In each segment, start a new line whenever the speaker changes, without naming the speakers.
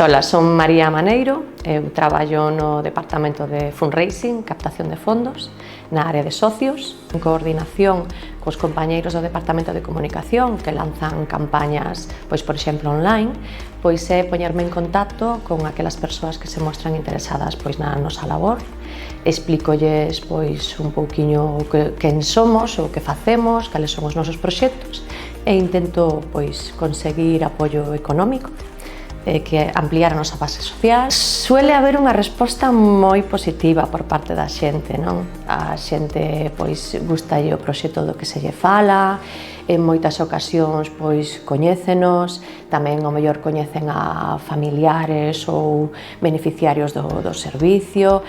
Ola, son María Maneiro, eu traballo no Departamento de Fundraising, captación de fondos, na área de socios, en coordinación cos compañeiros do Departamento de Comunicación que lanzan campañas, pois por exemplo online, pois é poñerme en contacto con aquelas persoas que se mostran interesadas pois na nosa labor, explícolles pois un pouquiño quen somos, o que facemos, cales son os nosos proxectos e intento pois conseguir apoio económico que ampliar a nosa base social. Suele haber unha resposta moi positiva por parte da xente, non? A xente pois gustalle o proxecto do que se lle fala, en moitas ocasións pois coñécenos, tamén ao mellor coñecen a familiares ou beneficiarios do servicio.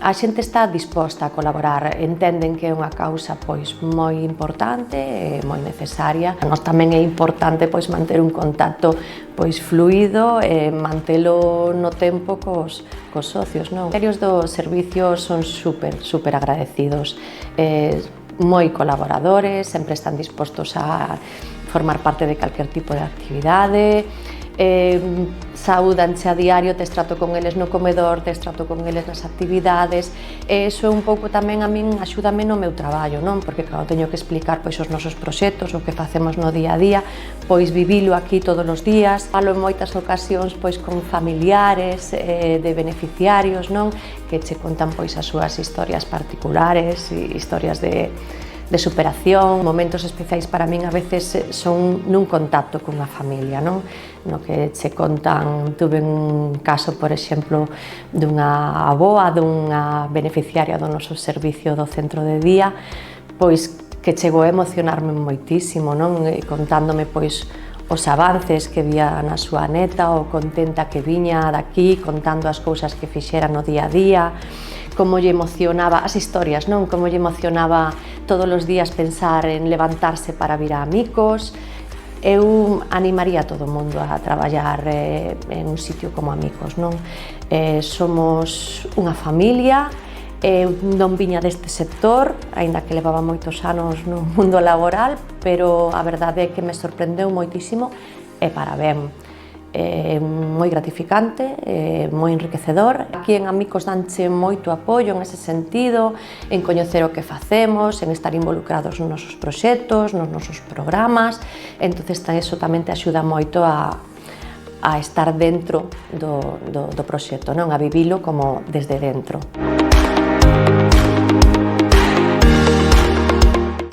A xente está disposta a colaborar, entenden que é unha causa pois moi importante e moi necesaria. A nós tamén é importante pois manter un contacto pois fluido e mantelo no tempo cos socios, non? Os beneficiarios do servicio son super agradecidos, moi colaboradores, sempre están dispostos a formar parte de calquer tipo de actividade, saúdanche a diario, tes trato con eles no comedor, tes trato con eles nas actividades, e iso é un pouco tamén a min axúdame no meu traballo, non? Porque cando teño que explicar pois os nosos proxectos, o que facemos no día a día, pois vivilo aquí todos os días, falo en moitas ocasións pois con familiares de beneficiarios, non? Que che contan pois as súas historias particulares, historias de superación, momentos especiais para min a veces son nun contacto cunha familia, non? No que che contan, tuve un caso, por exemplo, dunha avoa, dunha beneficiaria do noso servicio do centro de día, pois que chegou a emocionarme moitísimo, non? Contándome pois os avances que vía na súa neta, o contenta que viña daqui, contando as cousas que fixera no día a día, como lle emocionaba as historias, non? Como lle emocionaba todos os días pensar en levantarse para vir a Amicos. Eu animaría a todo o mundo a traballar en un sitio como Amicos, non? Somos unha familia, eu non viña deste sector, aínda que levaba moitos anos no mundo laboral, pero a verdade é que me sorprendeu moitísimo e para ben. É moi gratificante, moi enriquecedor. Aquí en Amicos danche moito apoio en ese sentido, en coñecer o que facemos, en estar involucrados nos nosos proxectos, nos nosos programas, entonces eso tamén te axuda moito a estar dentro do proxecto, non? A vivilo como desde dentro.